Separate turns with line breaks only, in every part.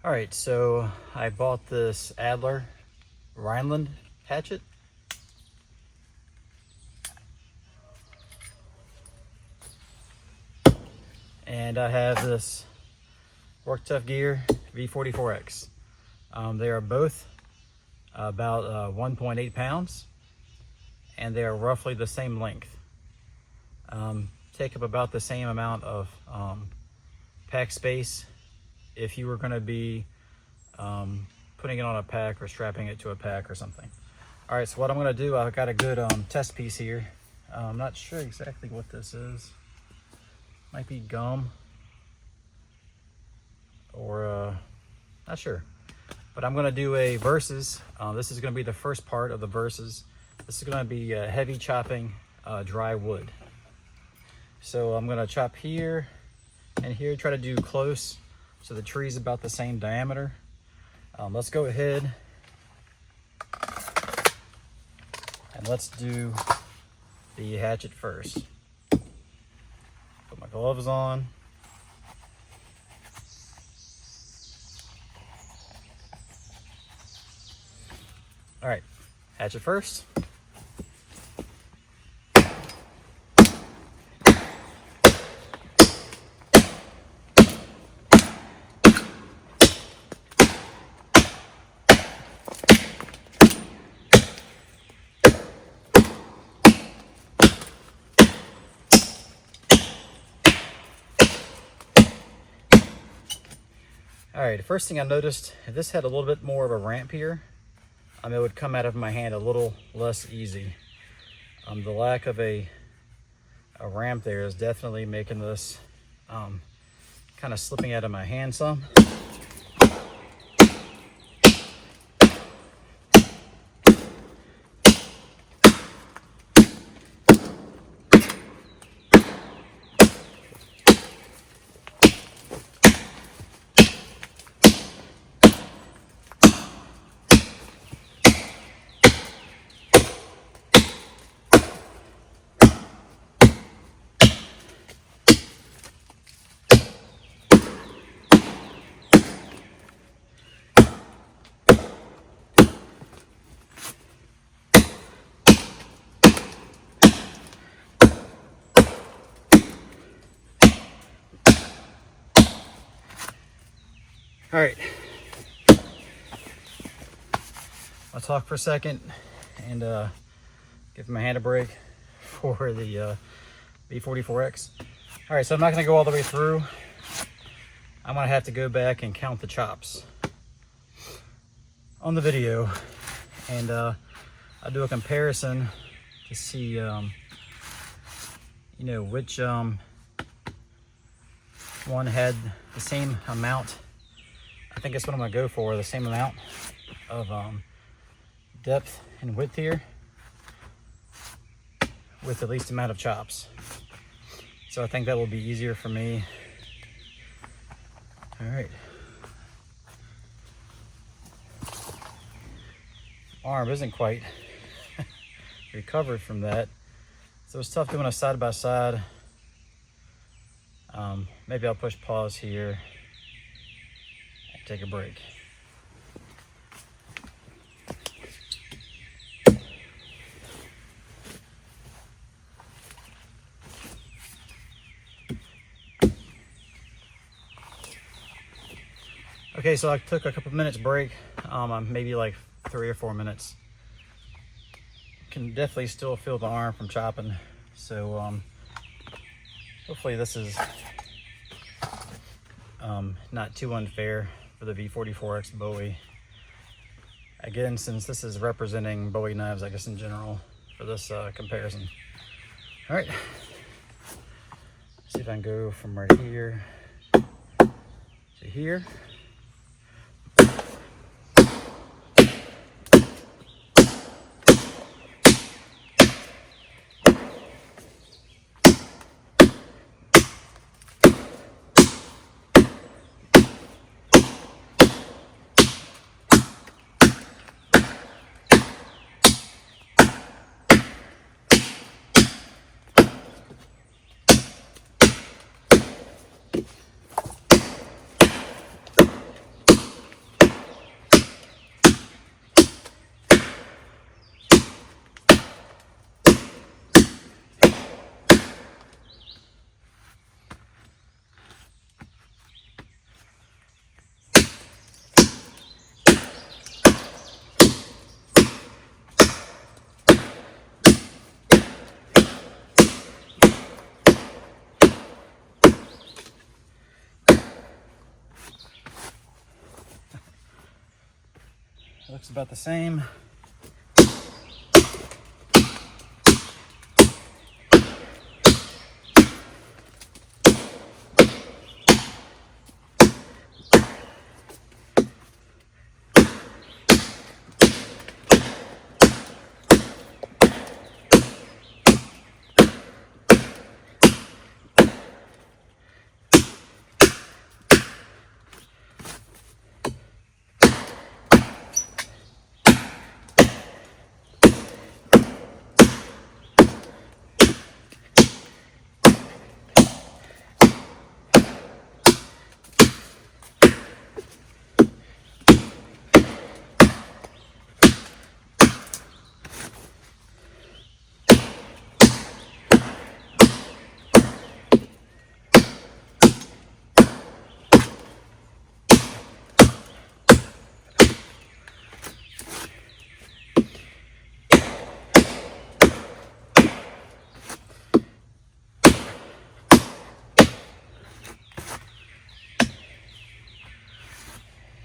All right, so I bought this Adler Rhineland hatchet. And I have this Work Tough Gear V44X. They are both about 1.8 pounds, and they are roughly the same length. Take up about the same amount of pack space if you were going to be putting it on a pack or strapping it to a pack or something. All right, so what I'm going to do, I've got a good test piece here. I'm not sure exactly what this is. Might be gum or not sure. But I'm going to do a versus. This is going to be the first part of the versus. This is going to be heavy chopping dry wood. So I'm going to chop here and here, try to do close so the tree's about the same diameter. Let's go ahead and let's do the hatchet first. Put my gloves on. All right, hatchet first. All right, the first thing I noticed, if this had a little bit more of a ramp here, it would come out of my hand a little less easy. The lack of a ramp there is definitely making this kind of slipping out of my hand some. All right, I'll talk for a second and give my hand a break for the V44X. All right, so I'm not gonna go all the way through. I'm gonna have to go back and count the chops on the video, and I'll do a comparison to see, which one had the same amount. I think that's what I'm gonna go for, the same amount of depth and width here with the least amount of chops. So I think that will be easier for me. All right. Arm isn't quite recovered from that. So it's tough doing a side by side. Maybe I'll push pause here. Take a break. Okay, so I took a couple minutes break, maybe like 3 or 4 minutes. Can definitely still feel the arm from chopping, so hopefully this is not too unfair for the V44X Bowie. Again, since this is representing Bowie knives, I guess in general, for this comparison. All right, see if I can go from right here to here. Looks about the same.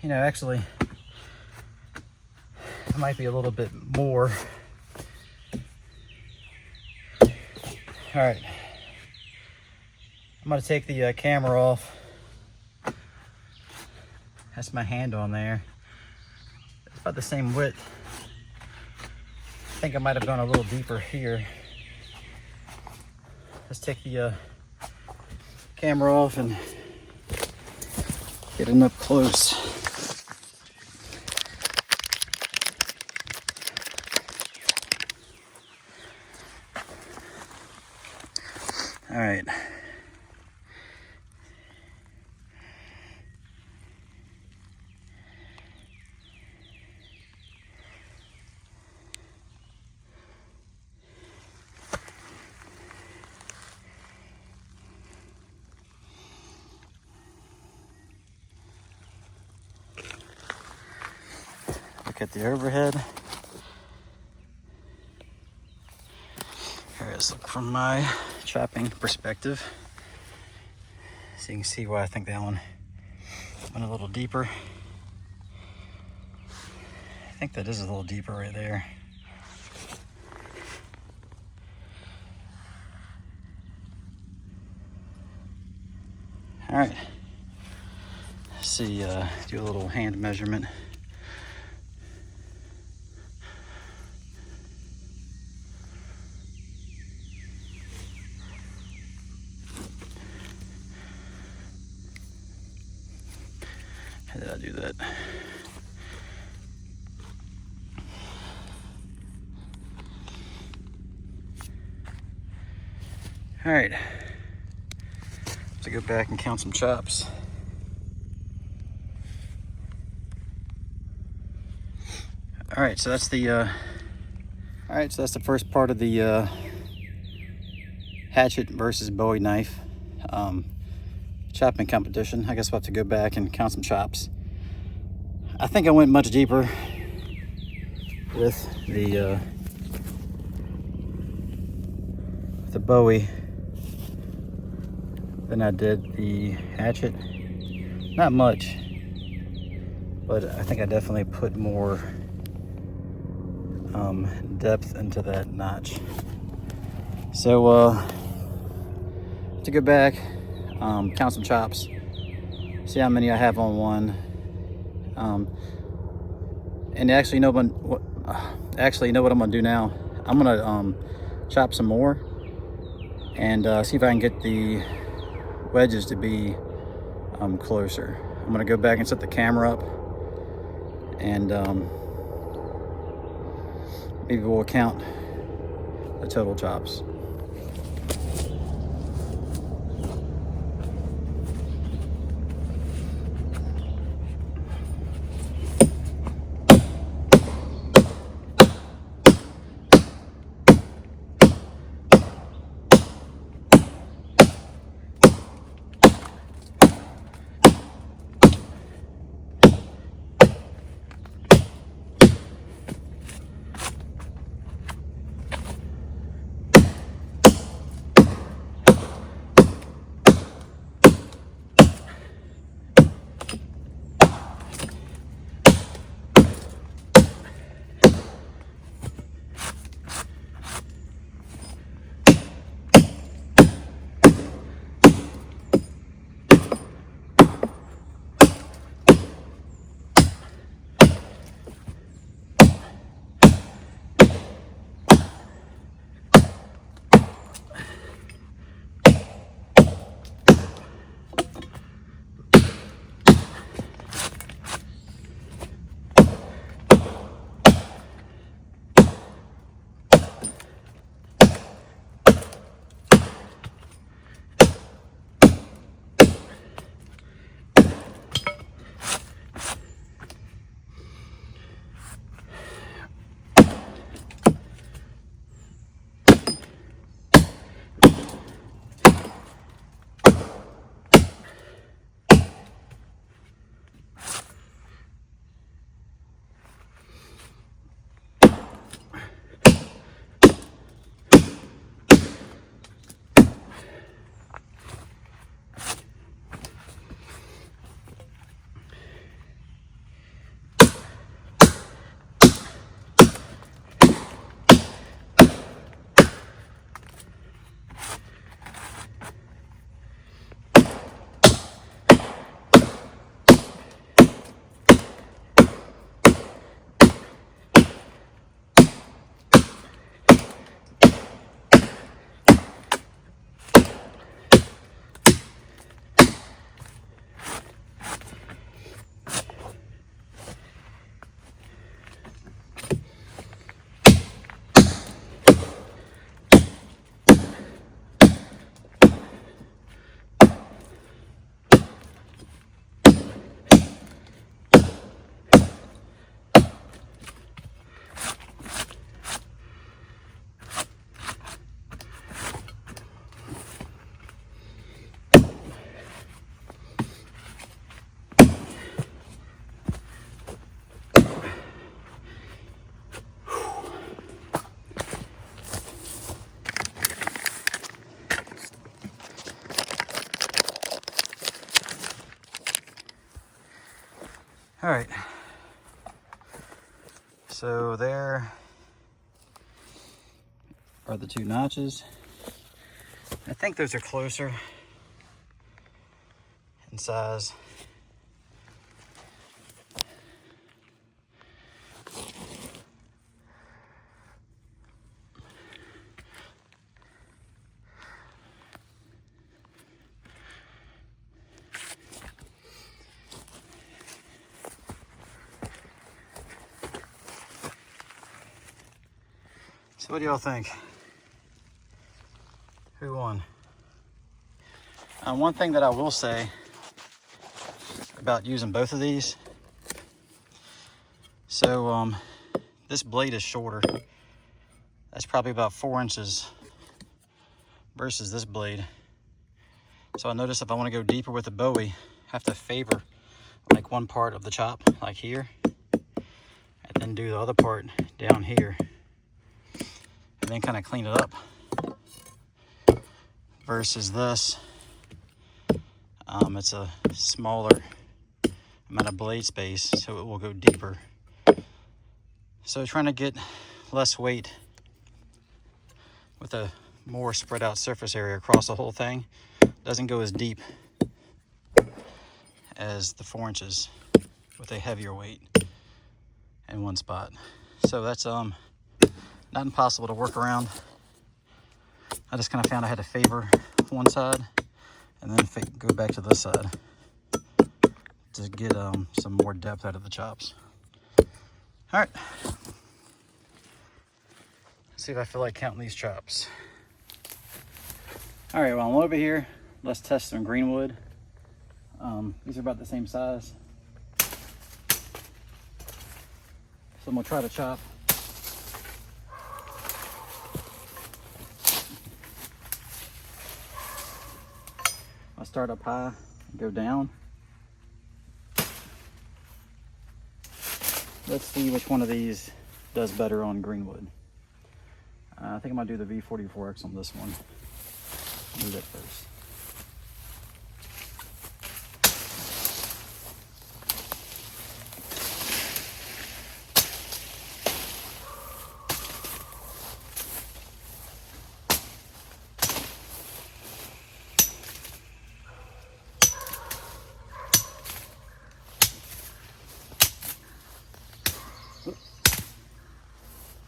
You know, actually, it might be a little bit more. All right, I'm gonna take the camera off. That's my hand on there. It's about the same width. I think I might have gone a little deeper here. Let's take the camera off and get it up close. All right. Look at the overhead. Here, let's look from my chopping perspective, so you can see why I think that one went a little deeper. I think that is a little deeper right there. All right, let's see, do a little hand measurement. How did I do that? All right, let's go back and count some chops. All right, so that's the first part of the Hatchet versus Bowie knife chopping competition. I guess we'll have to go back and count some chops. I think I went much deeper with the Bowie than I did the Hatchet. Not much, but I think I definitely put more depth into that notch. So to go back, count some chops, see how many I have on one, and actually you know what I'm gonna do now. I'm gonna chop some more and see if I can get the wedges to be closer. I'm gonna go back and set the camera up, and maybe we'll count the total chops. All right. So there are the two notches. I think those are closer in size. So what do y'all think? Who won? One thing that I will say about using both of these, so this blade is shorter. That's probably about 4 inches versus this blade. So I notice if I want to go deeper with the Bowie, I have to favor like one part of the chop, like here, and then do the other part down here, and then kind of clean it up. Versus this, it's a smaller amount of blade space, so it will go deeper. So trying to get less weight with a more spread out surface area across the whole thing doesn't go as deep as the 4 inches with a heavier weight in one spot. So that's not impossible to work around. I just kind of found I had to favor one side and then go back to this side to get some more depth out of the chops. All right, let's see if I feel like counting these chops. All right, well, I'm over here. Let's test some greenwood. These are about the same size. So I'm gonna try to chop. I'll start up high and go down. Let's see which one of these does better on greenwood. I think I'm gonna do the V44X on this one. Do that first.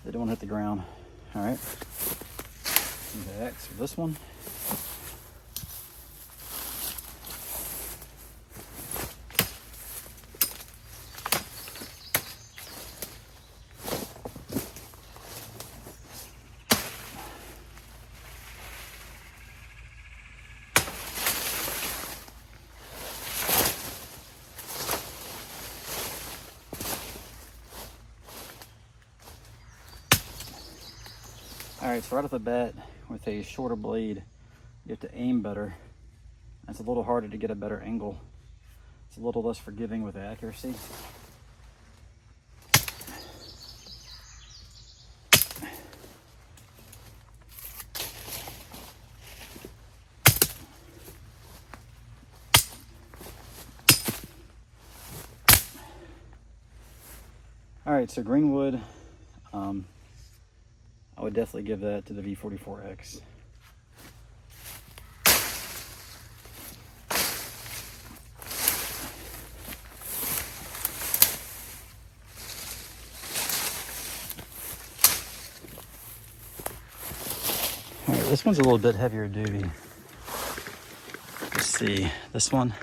They don't hit the ground. All right. Do the X for this one. All right, so right off the bat, with a shorter blade, you have to aim better. It's a little harder to get a better angle. It's a little less forgiving with the accuracy. All right, so greenwood, I would definitely give that to the V44X. All right, this one's a little bit heavier duty. Let's see, this one.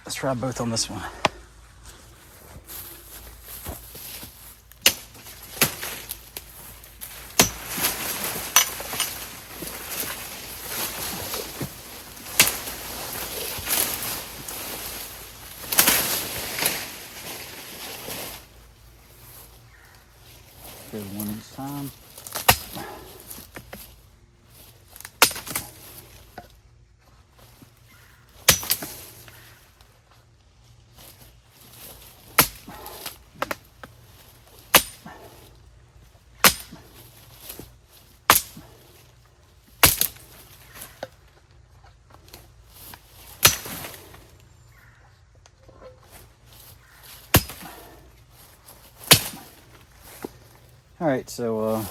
Let's try both on this one. Go one each time. All right, so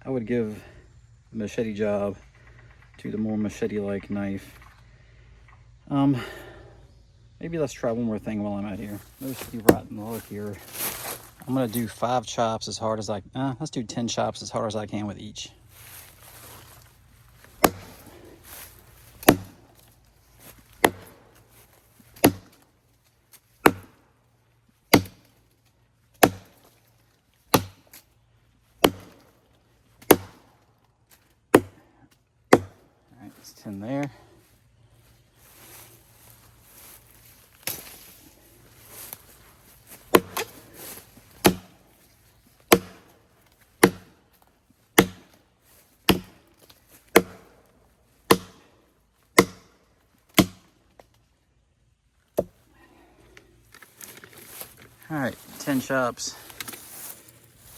I would give the machete job to the more machete-like knife. Maybe let's try one more thing while I'm out here. Mostly rotten log here. I'm gonna do 5 chops as hard as let's do 10 chops as hard as I can with each. All right, it's 10 there. All right, 10 chops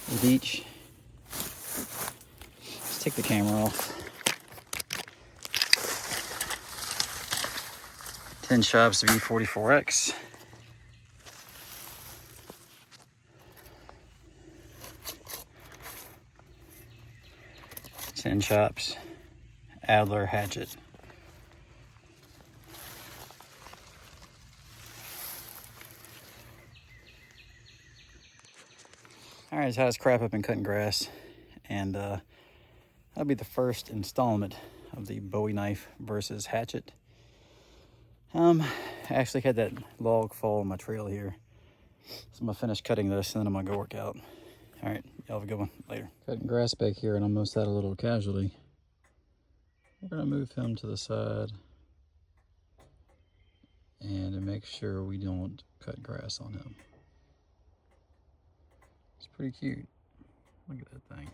with each. Let's take the camera off. 10 chops of E44X. Ten chops, Adler hatchet. All right, so I was crap up and cutting grass, and that'll be the first installment of the Bowie knife versus hatchet. I actually had that log fall on my trail here, so I'm gonna finish cutting this, and then I'm gonna go work out. All right, y'all have a good one. Later. Cutting grass back here, and almost had a little casualty. We're gonna move him to the side and to make sure we don't cut grass on him. It's pretty cute. Look at that thing.